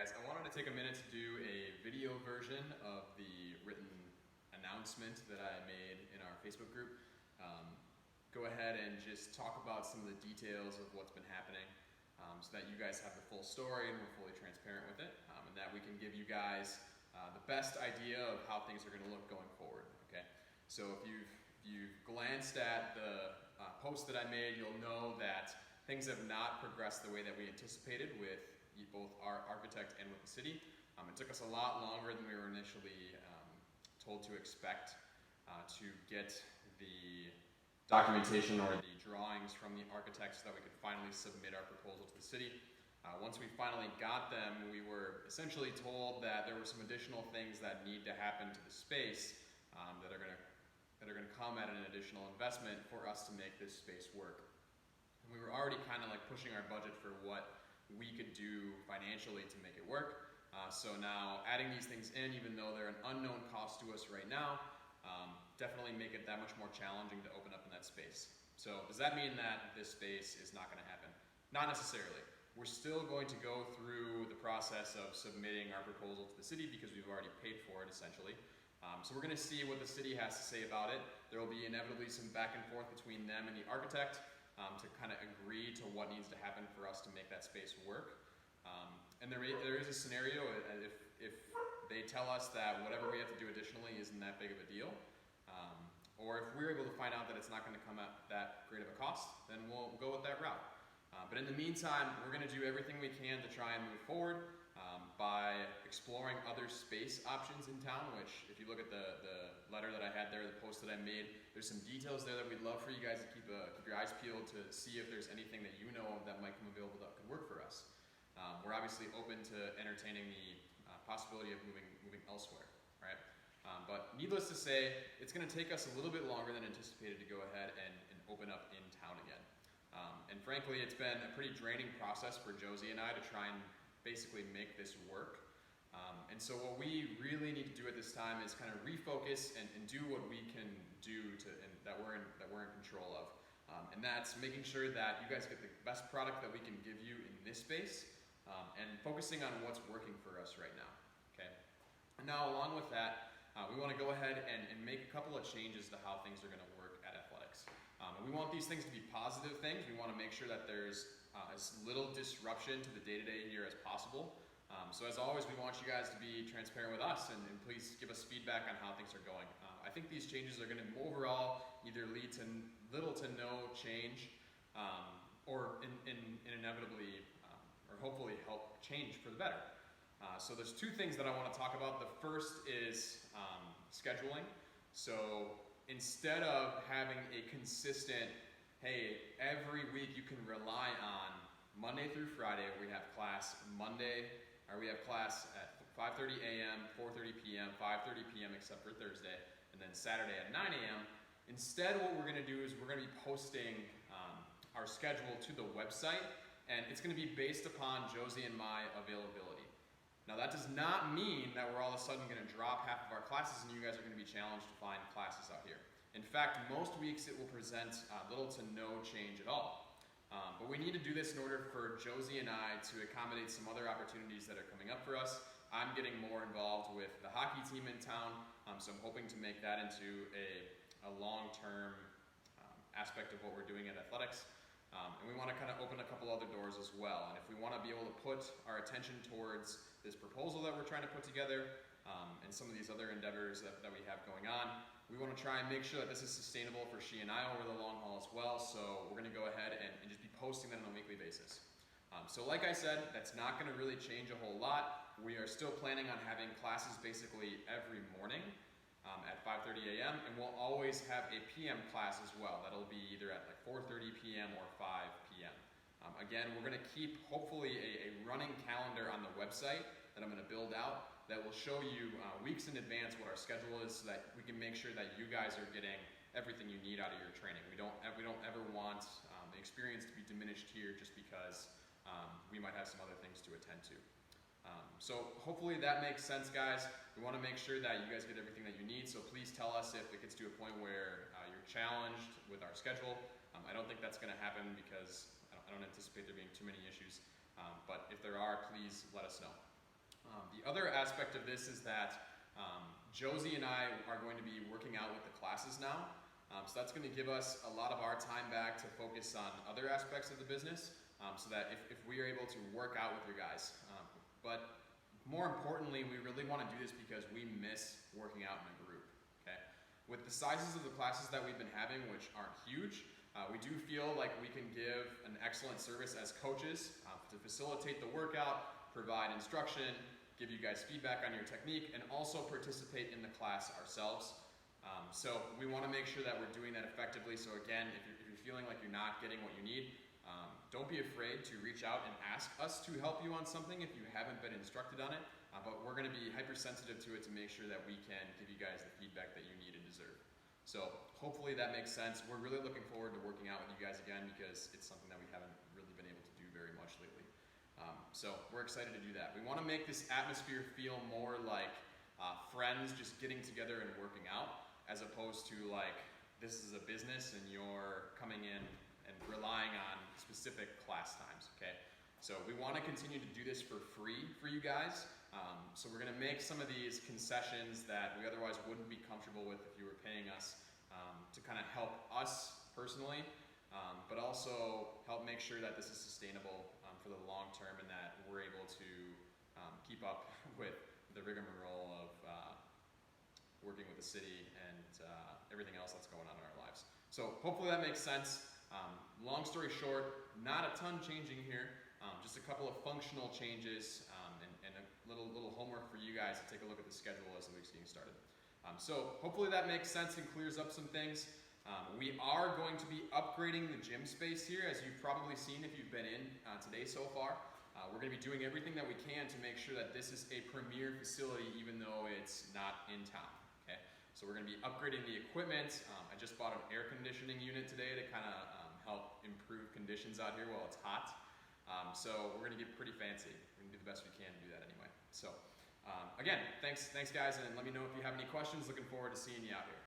guys, I wanted to take a minute to do a video version of the written announcement that I made in our Facebook group. Go ahead and just talk about some of the details of what's been happening so that you guys have the full story and we're fully transparent with it, and that we can give you guys the best idea of how things are going to look going forward. Okay, so if you've glanced at the post that I made, you'll know that things have not progressed the way that we anticipated with both our architect and with the city. It took us a lot longer than we were initially told to expect to get the documentation or the drawings from the architect so that we could finally submit our proposal to the city. Once we finally got them, we were essentially told that there were some additional things that need to happen to the space that are going to come at an additional investment for us to make this space work. And we were already kind of like pushing our budget for what we could do financially to make it work. So now adding these things in, even though they're an unknown cost to us right now, definitely make it that much more challenging to open up in that space. So does that mean that this space is not going to happen? Not necessarily. We're still going to go through the process of submitting our proposal to the city because we've already paid for it essentially. So we're going to see what the city has to say about it. There will be inevitably some back and forth between them and the architect to kind of agree to what needs to happen for us to make that space work. And there is a scenario if they tell us that whatever we have to do additionally isn't that big of a deal, or if we're able to find out that it's not going to come at that great of a cost, then we'll go with that route. But in the meantime, we're going to do everything we can to try and move forward by exploring other space options in town, which if you look at the letter that I had there, the post that I made, there's some details there that we'd love for you guys to keep your eyes peeled to see if there's anything that you know of that might come available that could work for us. We're obviously open to entertaining the possibility of moving elsewhere, right? But needless to say, it's going to take us a little bit longer than anticipated to go ahead and open up in town again. And frankly, it's been a pretty draining process for Josie and I to try and basically make this work. And so what we really need to do at this time is kind of refocus and do what we can do that we're in control of. And that's making sure that you guys get the best product that we can give you in this space, and focusing on what's working for us right now. Okay. And now along with that, we want to go ahead and make a couple of changes to how things are going to work at athletics. We want these things to be positive things. We want to make sure that there's as little disruption to the day-to-day here as possible. So as always, we want you guys to be transparent with us and please give us feedback on how things are going. I think these changes are going to overall either lead to little to no change or inevitably or hopefully help change for the better. So there's two things that I want to talk about. The first is scheduling. So instead of having a consistent, hey, every week you can rely on Monday through Friday, we have class we have class at 5:30 a.m., 4:30 p.m., 5:30 p.m. except for Thursday, and then Saturday at 9 a.m. Instead, what we're going to do is we're going to be posting our schedule to the website, and it's going to be based upon Josie and my availability. Now, that does not mean that we're all of a sudden going to drop half of our classes and you guys are going to be challenged to find classes out here. In fact, most weeks it will present little to no change at all. But we need to do this in order for Josie and I to accommodate some other opportunities that are coming up for us. I'm getting more involved with the hockey team in town, so I'm hoping to make that into a long-term aspect of what we're doing at athletics. And we want to kind of open a couple other doors as well. And if we want to be able to put our attention towards this proposal that we're trying to put together and some of these other endeavors that we have going on, we want to try and make sure that this is sustainable for she and I over the long haul as well. So we're going to go ahead and just be posting that on a weekly basis. So like I said, that's not going to really change a whole lot. We are still planning on having classes basically every morning at 5:30 a.m. and we'll always have a PM class as well. That'll be either at like 4:30 p.m. or 5 p.m. Again, we're going to keep hopefully a running calendar on the website that I'm going to build out that will show you weeks in advance what our schedule is so that we can make sure that you guys are getting everything you need out of your training. We don't ever want the experience to be diminished here just because we might have some other things to attend to. So hopefully that makes sense, guys. We want to make sure that you guys get everything that you need, so please tell us if it gets to a point where you're challenged with our schedule. I don't think that's going to happen because I don't anticipate there being too many issues, but if there are, please let us know. other aspect of this is that Josie and I are going to be working out with the classes now. So that's going to give us a lot of our time back to focus on other aspects of the business, so that if we are able to work out with your guys. But more importantly, we really want to do this because we miss working out in a group. Okay? With the sizes of the classes that we've been having, which aren't huge, we do feel like we can give an excellent service as coaches to facilitate the workout, provide instruction, give you guys feedback on your technique, and also participate in the class ourselves. So we want to make sure that we're doing that effectively. So again, if you're feeling like you're not getting what you need, don't be afraid to reach out and ask us to help you on something if you haven't been instructed on it. But we're going to be hypersensitive to it to make sure that we can give you guys the feedback that you need and deserve. So hopefully that makes sense. We're really looking forward to working out with you guys again because it's something that we haven't really been able to do very much lately. So we're excited to do that. We want to make this atmosphere feel more like friends just getting together and working out, as opposed to like this is a business and you're coming in and relying on specific class times, okay? So we want to continue to do this for free for you guys. So we're going to make some of these concessions that we otherwise wouldn't be comfortable with if you were paying us to kind of help us personally, but also help make sure that this is sustainable for the long term and that we're able to keep up with the rigmarole of working with the city and everything else that's going on in our lives. So hopefully that makes sense. Long story short, not a ton changing here, just a couple of functional changes and a little homework for you guys to take a look at the schedule as the week's getting started. So hopefully that makes sense and clears up some things. We are going to be upgrading the gym space here, as you've probably seen if you've been in today so far. We're going to be doing everything that we can to make sure that this is a premier facility even though it's not in town. Okay? So we're going to be upgrading the equipment. I just bought an air conditioning unit today to kind of help improve conditions out here while it's hot. So we're going to get pretty fancy. We're going to do the best we can to do that anyway. So again, thanks guys, and let me know if you have any questions. Looking forward to seeing you out here.